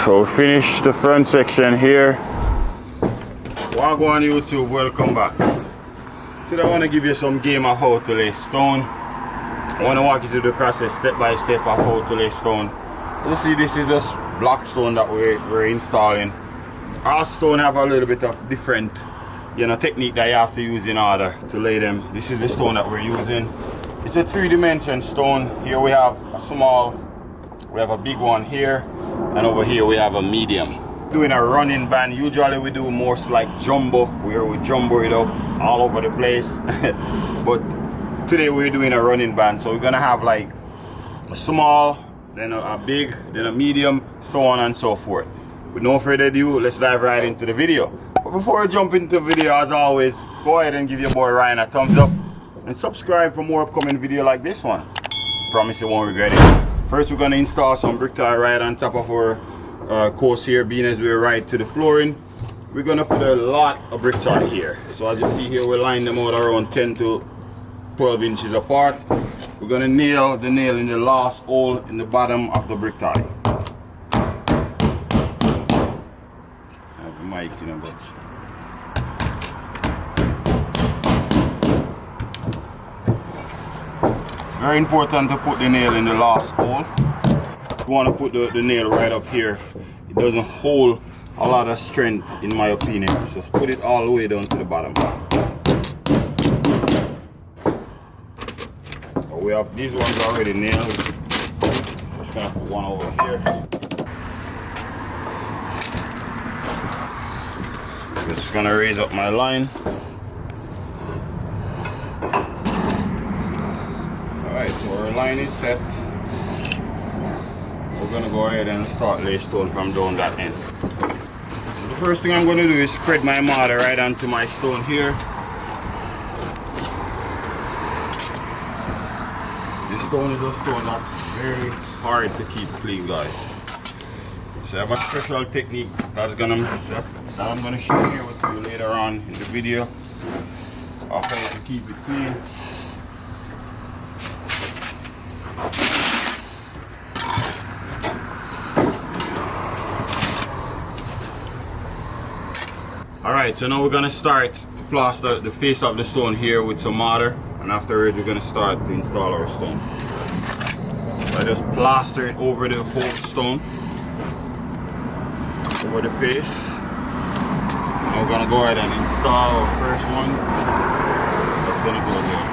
So finish the front section here. Wagwan YouTube, welcome back. Today I want to give you some game of how to lay stone. I want to walk you through the process step by step of how to lay stone. You see, this is just block stone that we're installing. All stone have a little bit of different, technique that you have to use in order to lay them. This is the stone that we're using. It's a 3-dimension stone. Here we have a small, we have a big one here, and over here we have a medium. Doing a running band, usually we do most like jumbo, where we jumbo it up all over the place. But today we're doing a running band, so we're gonna have like a small, then a big, then a medium, so on and so forth. With no further ado, let's dive right into the video. But before I jump into the video, as always, go ahead and give your boy Ryan a thumbs up and subscribe for more upcoming video like this one. Promise you won't regret it. First, we're gonna install some brick tile right on top of our course here, being as we're right to the flooring. We're gonna put a lot of brick tile here. So as you see here, we line them out around 10 to 12 inches apart. We're gonna nail the nail in the last hole in the bottom of the brick tile. I have the mic, but very important to put the nail in the last hole. You want to put the nail right up here. It doesn't hold a lot of strength, in my opinion. Just put it all the way down to the bottom. But we have these ones already nailed. Just gonna put one over here. Just gonna raise up my line. Alright, so our line is set. We're gonna go ahead and start lay stone from down that end. The first thing I'm gonna do is spread my mortar right onto my stone here. This stone is a stone that's very hard to keep clean, guys. So I have a special technique that I'm gonna share here with you later on in the video of how to keep it clean. Alright, so now we're gonna start to plaster the face of the stone here with some mortar, and afterwards we're gonna start to install our stone. So I just plaster it over the whole stone, over the face. Now we're gonna go ahead and install our first one. That's gonna go there.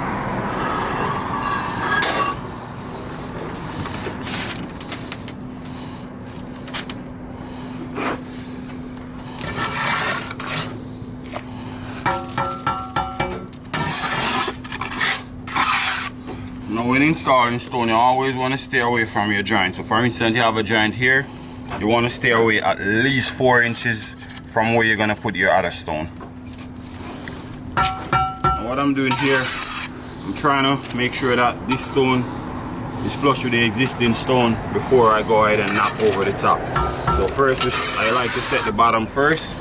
Now when installing stone, you always want to stay away from your joint. So for instance, you have a joint here, you want to stay away at least 4 inches from where you're going to put your other stone. Now what I'm doing here, I'm trying to make sure that this stone is flush with the existing stone before I go ahead and knock over the top. So first, I like to set the bottom first.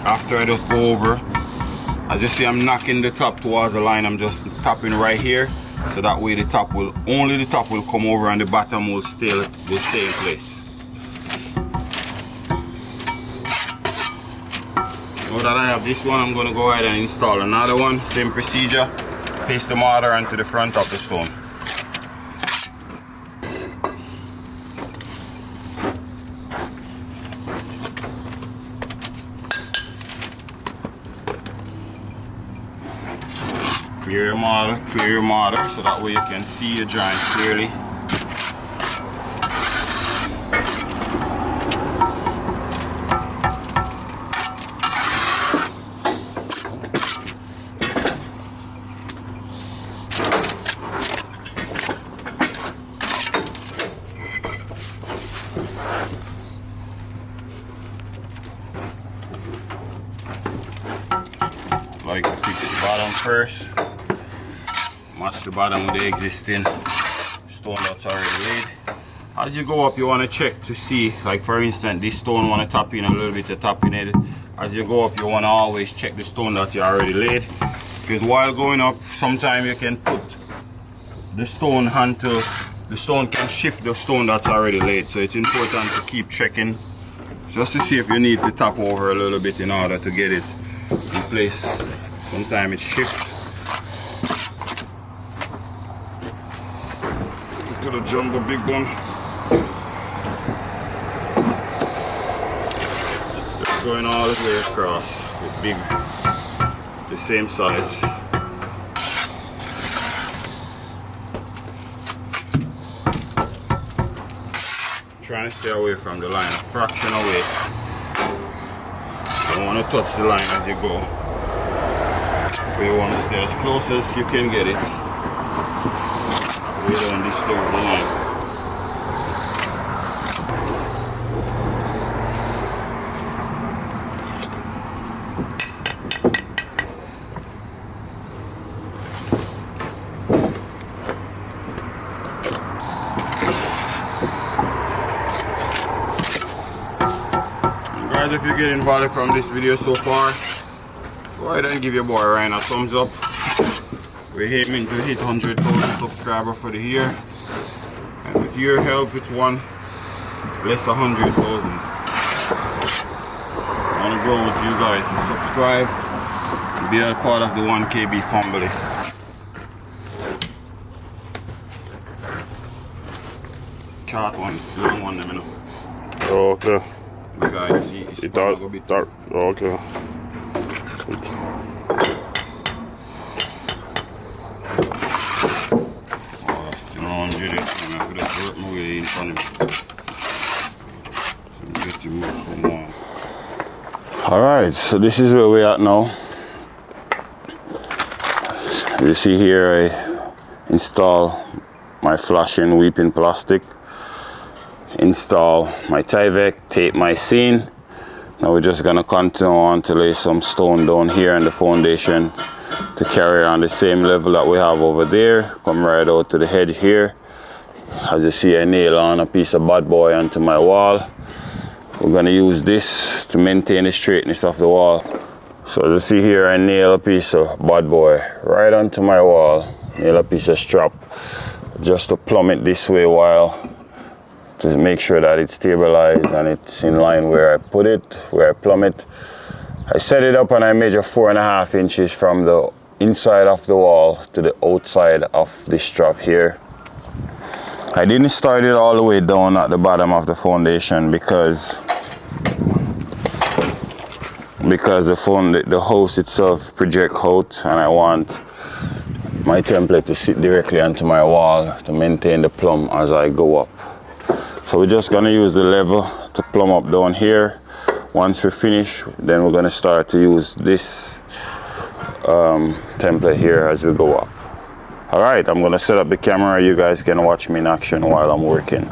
After I just go over, as you see, I'm knocking the top towards the line. I'm just tapping right here. So that way only the top will come over and the bottom will stay in place. Now that I have this one, I'm going to go ahead and install another one. Same procedure. Paste the mortar onto the front of the stone. Clear your mortar, so that way you can see your joint clearly. Like to fix the bottom first. Match the bottom with the existing stone that's already laid. As you go up, you want to check to see, like for instance, this stone want to tap in a little bit of tapping it. As you go up, you want to always check the stone that you already laid, because while going up, sometimes you can put the stone onto the stone, can shift the stone that's already laid. So it's important to keep checking just to see if you need to tap over a little bit in order to get it in place. Sometimes it shifts. Look at the jumbo big one. Just going all the way across with big, the same size. Trying to stay away from the line, a fraction away. You don't want to touch the line as you go. But you want to stay as close as you can get it. We don't disturb the line. Guys, if you're getting value from this video so far, go ahead and give your boy Ryan a thumbs up. We're aiming to hit 100,000 subscribers for the year, and with your help it's one less 100,000. I want to grow with you guys, and subscribe and be a part of the 1KB family. Short one, long one, you know. Oh, okay. Guys, it's dark. Oh, okay. Alright, so this is where we're at now. You see here I install my flashing weeping plastic, install my Tyvek, tape my scene. Now we're just gonna continue on to lay some stone down here in the foundation to carry on the same level that we have over there. Come right out to the hedge here. As you see, I nail on a piece of bad boy onto my wall. We're gonna use this to maintain the straightness of the wall. So as you see here, I nail a piece of bad boy right onto my wall. Nail a piece of strap just to plumb it this way while to make sure that it's stabilized and it's in line where I put it, where I plumb it. I set it up and I measure 4.5 inches from the inside of the wall to the outside of the strap here. I didn't start it all the way down at the bottom of the foundation because the house itself projects out, and I want my template to sit directly onto my wall to maintain the plumb as I go up. So we're just going to use the level to plumb up down here. Once we finish, then we're going to start to use this template here as we go up. Alright, I'm going to set up the camera. You guys can watch me in action while I'm working.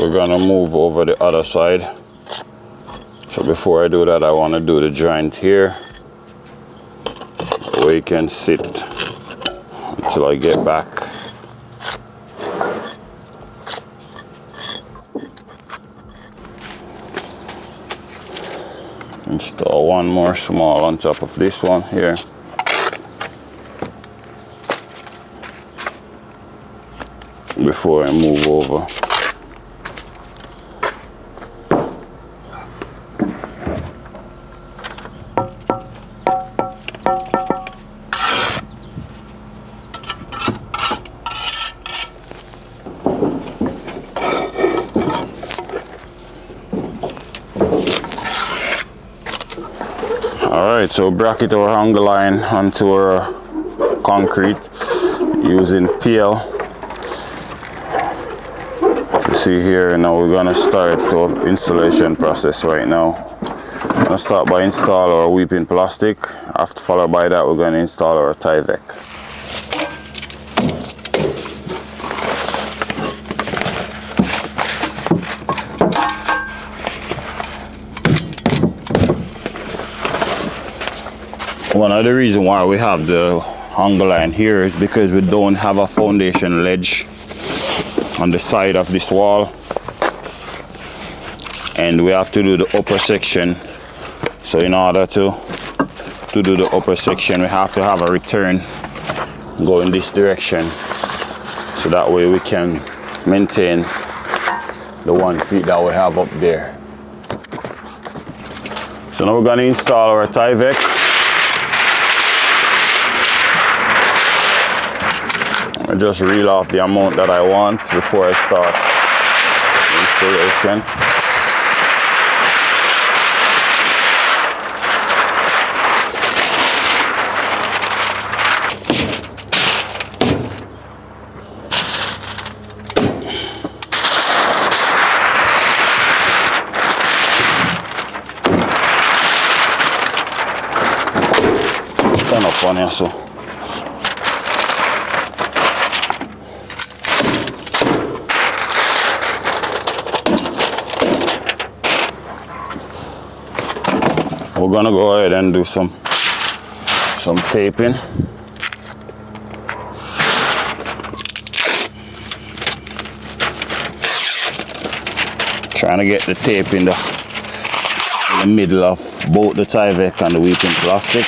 we're gonna move over the other side. So before I do that, I want to do the joint here where you can sit until I get back. Install one more small on top of this one here. Before I move over. Alright, so bracket our angle line onto our concrete using PL. You see here, now we're gonna start the installation process right now. I'm gonna start by install our weeping plastic. After followed by that, we're gonna install our Tyvek. One of the reasons why we have the angle line here is because we don't have a foundation ledge on the side of this wall, and we have to do the upper section. So in order to do the upper section, we have to have a return go in this direction, so that way we can maintain the 1 feet that we have up there. So now we're going to install our Tyvek. I just reel off the amount that I want before I start installation. Turn up on here, so. We're gonna go ahead and do some taping. Trying to get the tape in the middle of both the Tyvek and the weeping plastic.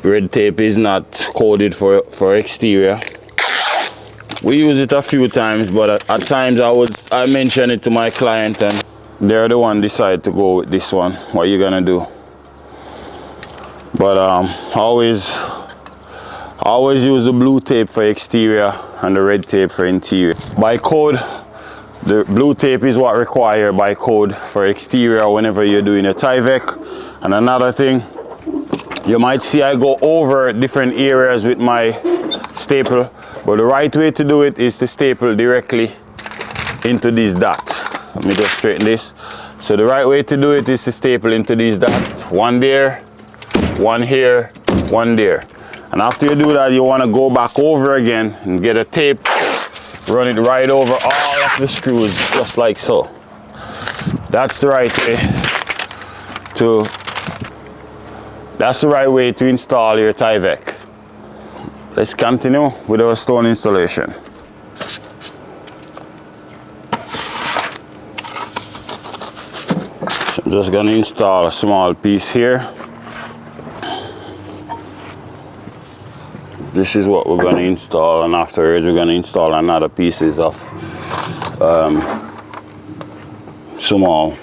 Red tape is not coded for exterior. We use it a few times, but at times I mention it to my client and they're the one decide to go with this one. What you gonna do? But always use the blue tape for exterior and the red tape for interior. By code, the blue tape is what required by code for exterior whenever you're doing a Tyvek. And another thing, you might see I go over different areas with my staple, but the right way to do it is to staple directly into these dots. Let me just straighten this. So the right way to do it is to staple into these dots. One there, one here, one there. And after you do that, you want to go back over again and get a tape, run it right over all of the screws, just like so. That's the right way to install your Tyvek. Let's continue with our stone installation. So I'm just going to install a small piece here. This is what we're going to install, and afterwards we're going to install another pieces of small.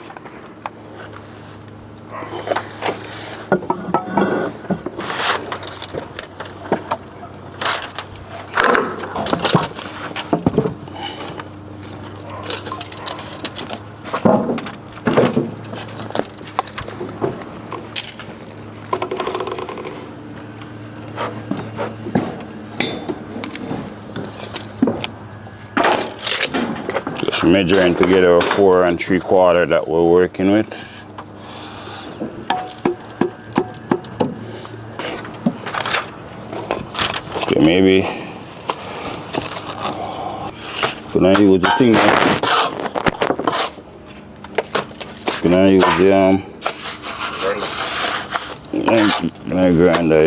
Just measuring together a 4 3/4 that we're working with. Okay, maybe gonna use the thing now. Gonna use the grinder,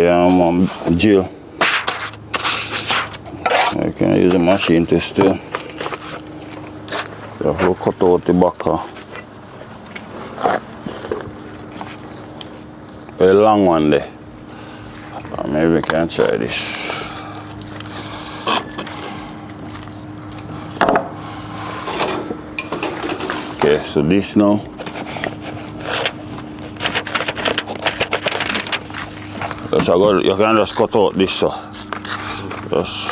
Jill. I can use a machine to still. So we'll cut out the back. A long one there. Maybe we can try this. Okay, so this now. So you can just cut out this. So just.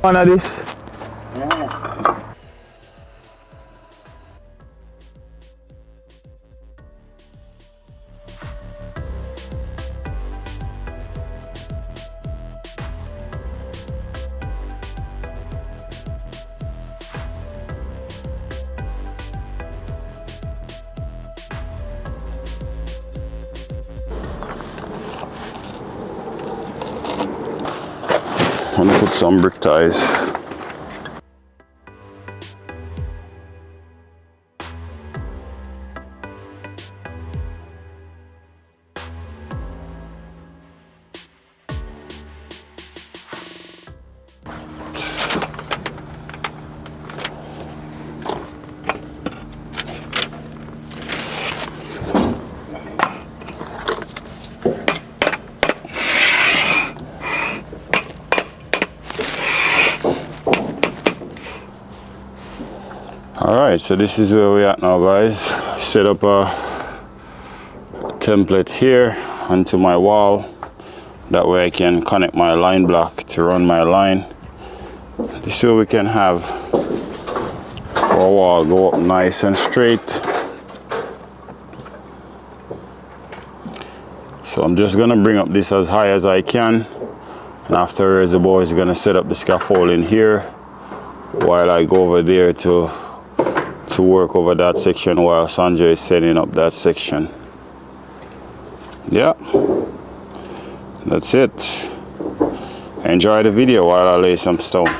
One of this. I'm gonna put some brick ties. Alright, so this is where we're at now, guys. Set up a template here onto my wall. That way I can connect my line block to run my line. This way we can have our wall go up nice and straight. So I'm just gonna bring up this as high as I can. And afterwards the boy is gonna set up the scaffolding here while I go over there to work over that section while Sanjay is setting up that section. Yeah, that's it. Enjoy the video while I lay some stone.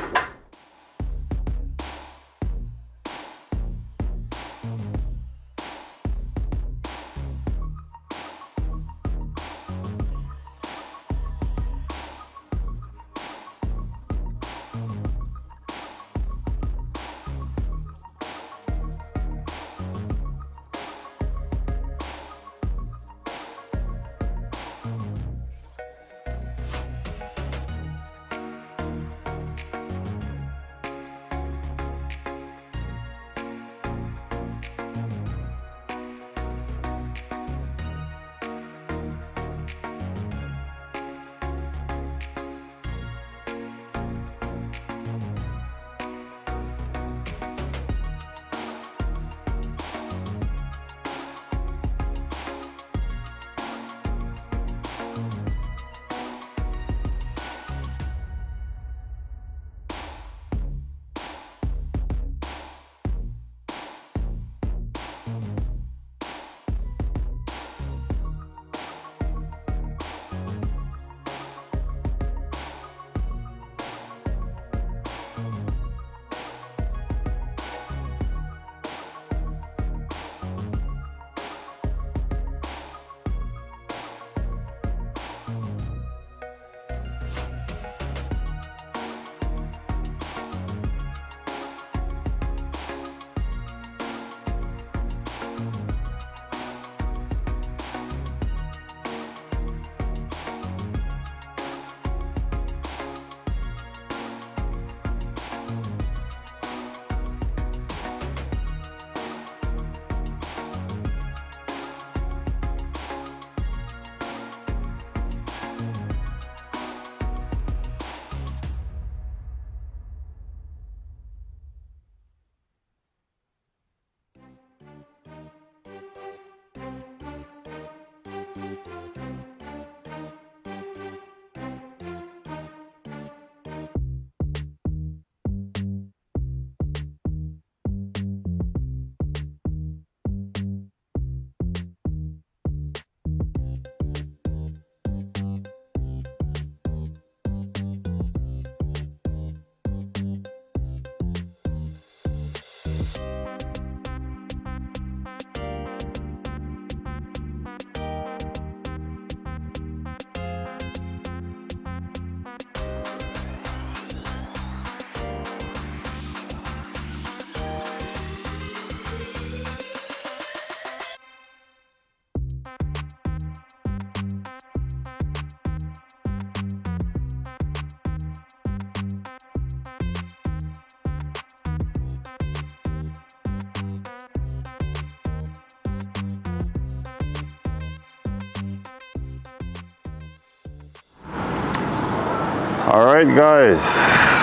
Alright guys,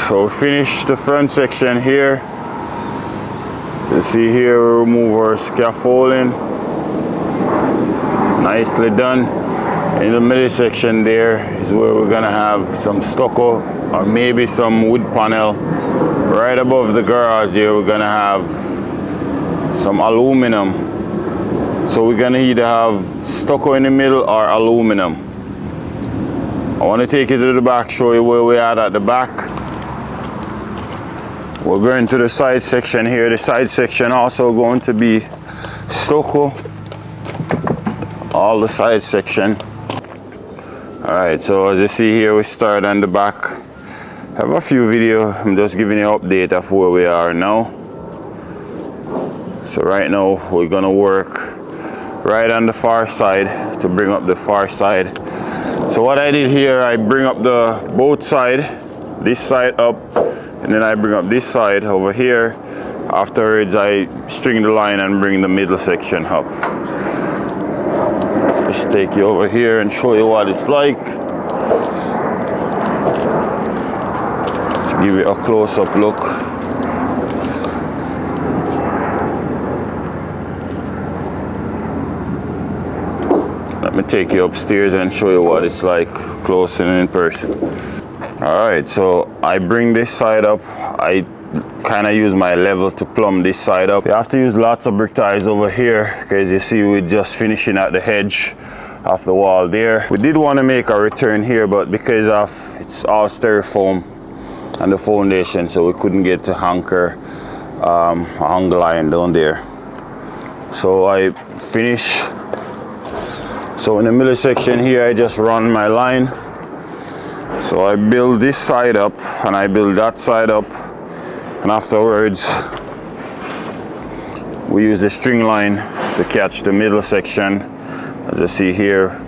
so finished the front section here. You see here we remove our scaffolding. Nicely done. In the middle section there is where we're gonna have some stucco or maybe some wood panel. Right above the garage here we're gonna have some aluminum. So we're gonna either have stucco in the middle or aluminum. I want to take you to the back, show you where we are at the back. We're going to the side section here. The side section also going to be stucco. All the side section. Alright, so as you see here, we start on the back. I have a few videos. I'm just giving you an update of where we are now. So right now, we're going to work right on the far side to bring up the far side. So what I did here, I bring up the both side, this side up, and then I bring up this side over here. Afterwards, I string the line and bring the middle section up. Just take you over here and show you what it's like. To give you a close-up look. Let me take you upstairs and show you what it's like close and in person. Alright, so I bring this side up. I kind of use my level to plumb this side up. You have to use lots of brick ties over here because you see we're just finishing at the edge of the wall there. We did want to make a return here, but because of it's all styrofoam and the foundation, so we couldn't get to anchor hang the line down there. So I finish. So in the middle section here, I just run my line. So I build this side up and I build that side up. And afterwards, we use the string line to catch the middle section. As you see here,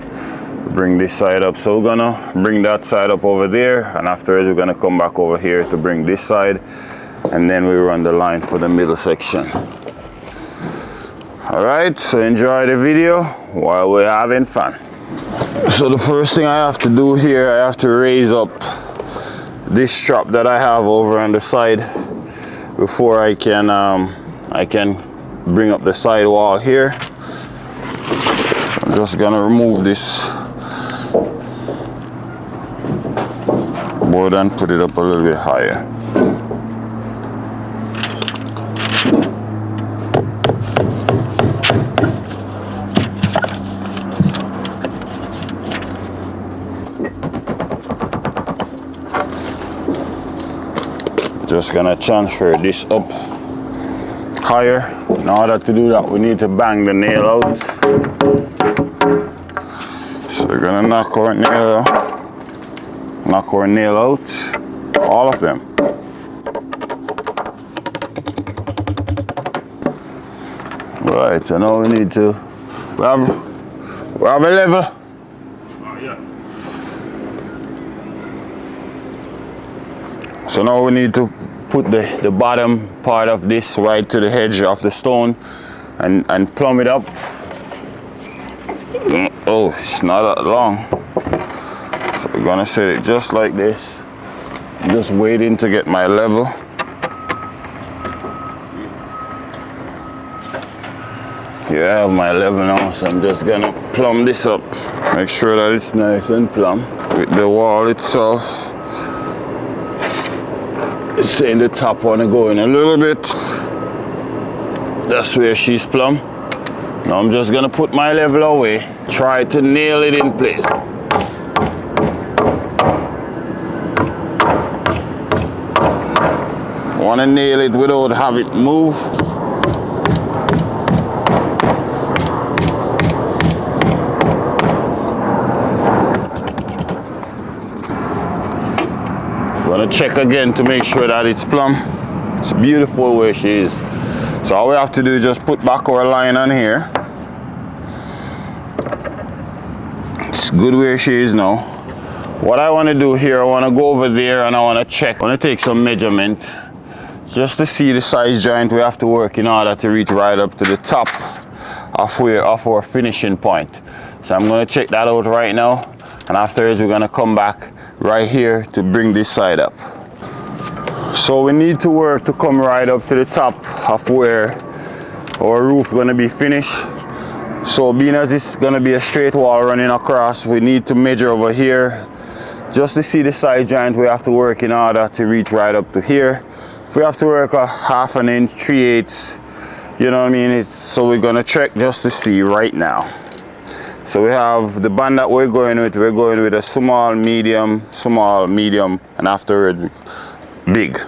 bring this side up. So we're gonna bring that side up over there. And afterwards, we're gonna come back over here to bring this side. And then we run the line for the middle section. Alright, so enjoy the video while we're having fun. So the first thing I have to do here, I have to raise up this strap that I have over on the side before I can bring up the side wall here. I'm just gonna remove this board and put it up a little bit higher. Just gonna transfer this up higher. In order to do that, we need to bang the nail out. So we're gonna knock our nail out, all of them. Right, so now we need to, we have a level. So now we need to put the bottom part of this right to the edge of the stone and plumb it up. Oh, it's not that long. So we're gonna set it just like this. I'm just waiting to get my level. Here I have my level now, so I'm just gonna plumb this up. Make sure that it's nice and plumb. With the wall itself, saying the top wanna go in a little bit. That's where she's plumb. Now I'm just gonna put my level away, try to nail it in place. Wanna nail it without have it move. Gonna check again to make sure that it's plumb. It's beautiful where she is. So all we have to do is just put back our line on here. It's good where she is now. What I want to do here, I want to go over there and I want to check. I want to take some measurement just to see the size joint we have to work in order to reach right up to the top of our finishing point. So I'm going to check that out right now, and afterwards we're going to come back, right here to bring this side up. So we need to work to come right up to the top of where our roof gonna be finished. So being as it's gonna be a straight wall running across, we need to measure over here just to see the side joint we have to work in order to reach right up to here. If we have to work a 1/2 inch, 3/8, you know what I mean? So we're gonna check just to see right now. So we have the band that we're going with a small, medium, and afterward big.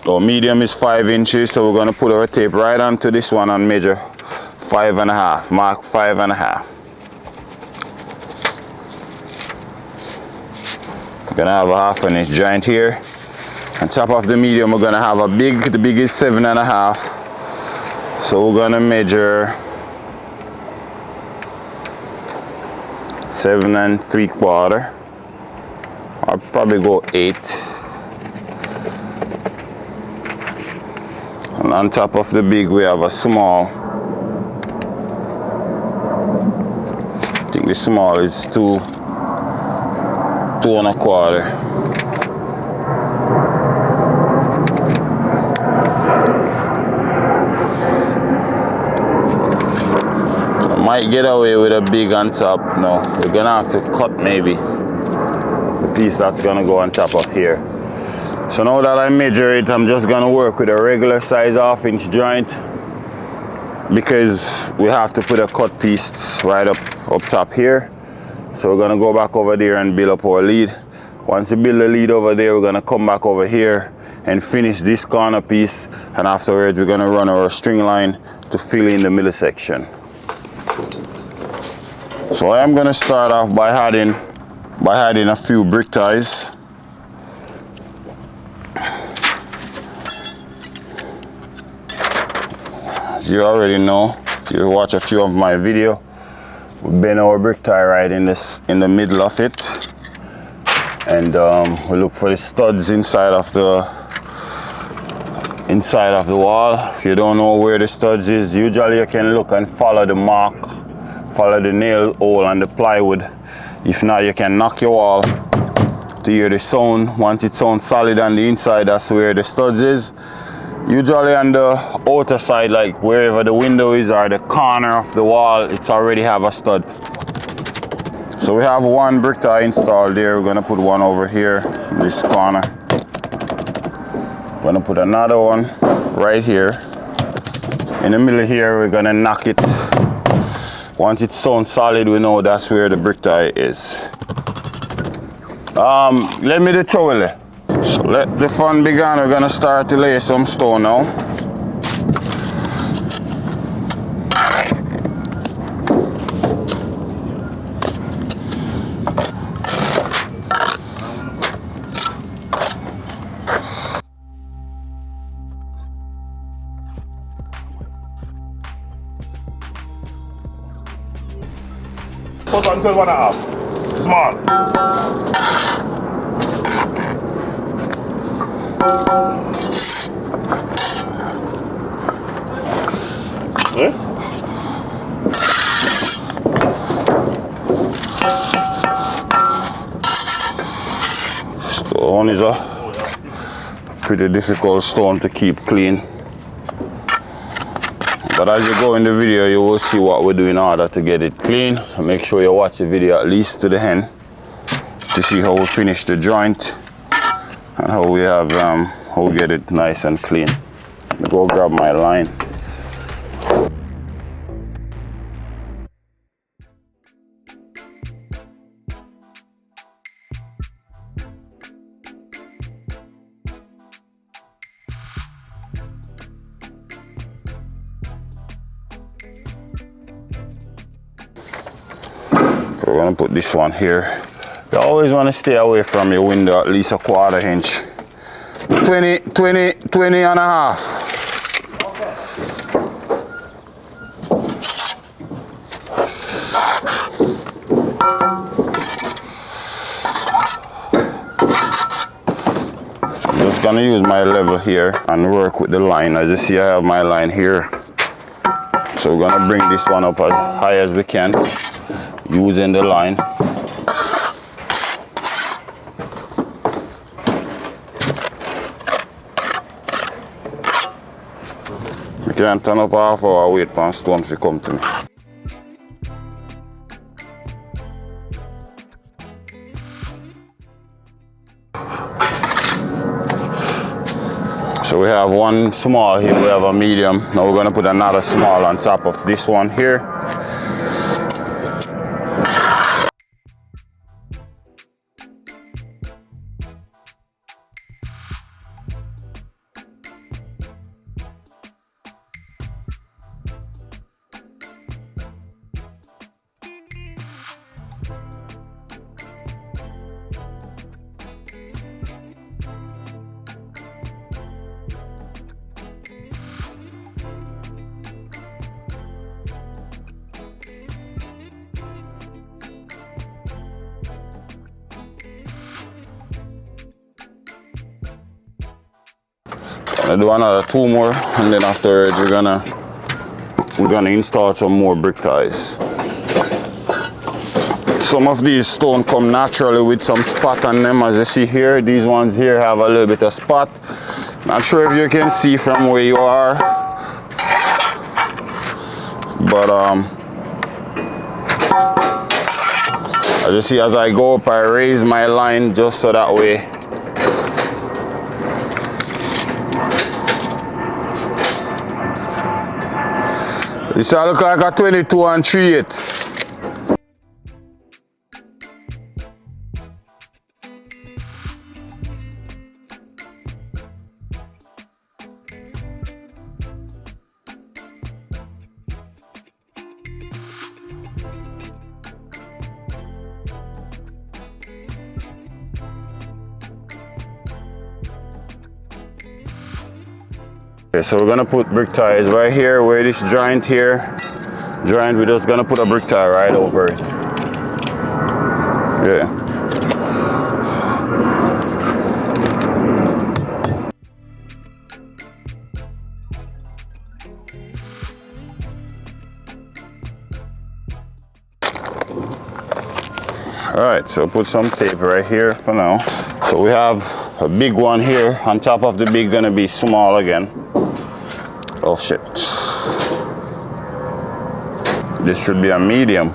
So medium is 5 inches, so we're gonna put our tape right onto this one and measure 5.5, mark 5.5. We're gonna have a 1/2 inch joint here. On top of the medium, we're gonna have a big, the big is 7.5. So we're gonna measure 7 3/4. I'll probably go 8. And on top of the big, we have a small. I think the small is 2 1/4. Might get away with a big on top. No, we're gonna have to cut maybe the piece that's gonna go on top of here. So now that I measure it, I'm just gonna work with a regular size 1/2 inch joint because we have to put a cut piece right up top here. So we're gonna go back over there and build up our lead. Once we build the lead over there, we're gonna come back over here and finish this corner piece, and afterwards we're gonna run our string line to fill in the middle section. So I am going to start off by adding a few brick ties. As you already know, if you watch a few of my video, we bend our brick tie right in the middle of it, and we look for the studs inside of the wall. If you don't know where the studs is, usually you can look and follow the mark. Follow the nail hole and the plywood. If not, you can knock your wall to hear the sound. Once it sounds solid on the inside, that's where the studs is. Usually on the outer side, like wherever the window is or the corner of the wall, it's already have a stud. So we have one brick tie installed there. We're gonna put one over here in this corner. We're gonna put another one right here. In the middle here, we're gonna knock it. Once it sounds solid, we know that's where the brick tie is. Let me the trowel. So let the fun begin. We're gonna start to lay some stone now. Put on 12.5. Small. Eh? Stone is a pretty difficult stone to keep clean. But as you go in the video, you will see what we do in order to get it clean. So make sure you watch the video at least to the end to see how we finish the joint and how we get it nice and clean. Let me go grab my line. We're gonna put this one here. You always want to stay away from your window at least a 1/4 inch. 20 and a half. Okay. So I'm just gonna use my level here and work with the line. As you see, I have my line here. So we're gonna bring this one up as high as we can using the line. Can't turn up half hour wait for stone to come to me. So we have one small here, we have a medium. Now we're gonna put another small on top of this one here. I'll do another 2 more, and then afterwards we're gonna install some more brick ties. Some of these stones come naturally with some spot on them, as you see here. These ones here have a little bit of spot. Not sure if you can see from where you are, but as you see, as I go up, I raise my line just so that way this all look like a 22 3/8. Okay, so we're gonna put brick ties right here where this joint here. We're just gonna put a brick tie right over it. Yeah. Alright, so put some tape right here for now. So we have a big one here. On top of the big gonna be small again. Oh shit. This should be a medium.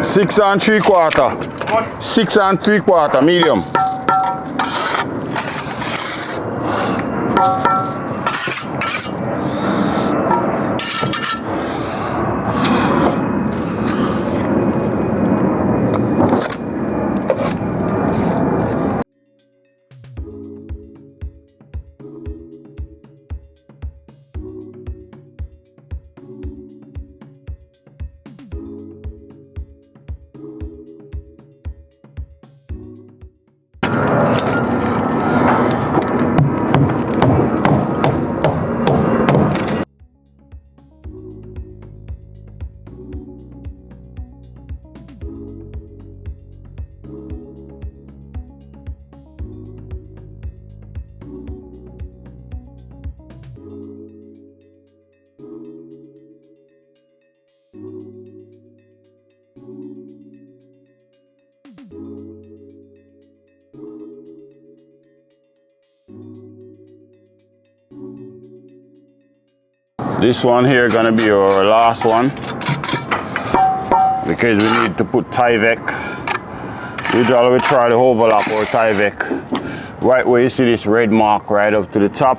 Six and 3/4. 6 and 3/4, medium. This one here gonna be our last one because we need to put Tyvek. Usually we try to overlap our Tyvek right where you see this red mark right up to the top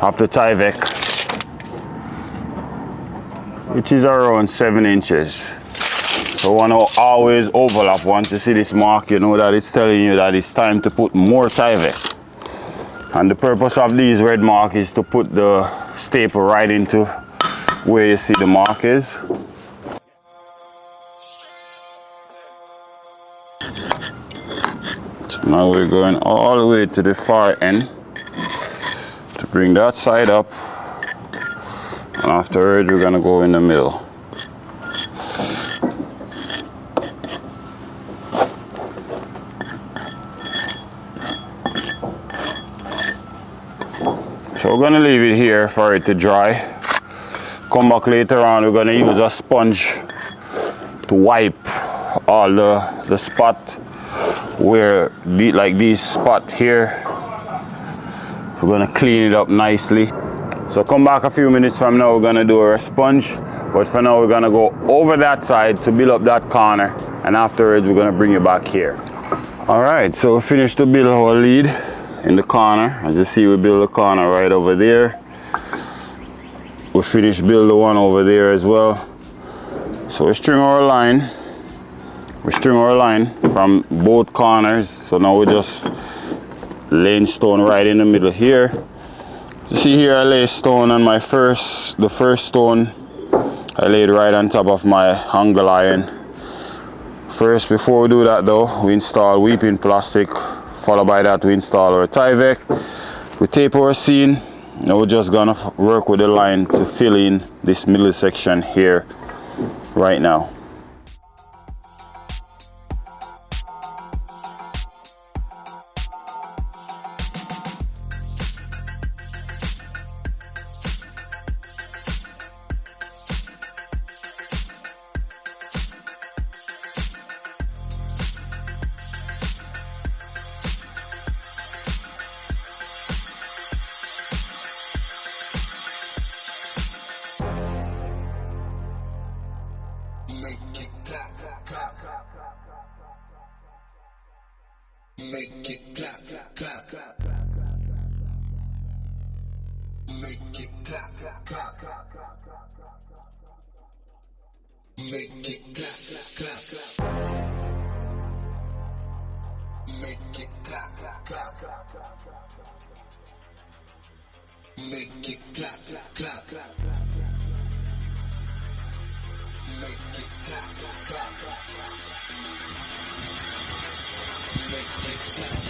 of the Tyvek, which is around 7 inches. So we want to always overlap. Once you see this mark, you know that it's telling you that it's time to put more Tyvek. And the purpose of these red marks is to put the staple right into where you see the mark is. So now we're going all the way to the far end to bring that side up, and afterwards we're gonna go in the middle. So we're gonna leave it here for it to dry. Come back later on, we're gonna use a sponge to wipe all the spot where, like these spot here. We're gonna clean it up nicely. So come back a few minutes from now, we're gonna do a sponge. But for now, we're gonna go over that side to build up that corner. And afterwards, we're gonna bring it back here. All right, so we finished to build our lead in the corner. As you see, we build the corner right over there. We finished build the one over there as well. So we string our line. We string our line from both corners. So now we just laying stone right in the middle here. You see here, I lay stone on the first stone I laid right on top of my angle iron. First, before we do that though, we install weeping plastic. Followed by that, we install our Tyvek. We tape our seam. Now we're just gonna work with the line to fill in this middle section here right now. Make it clap, clap. Make it clap, clap. Make it clap, clap. Make it clap, clap. Make it clap, clap. Make it clap, clap. Make it clap, clap. Make it clap.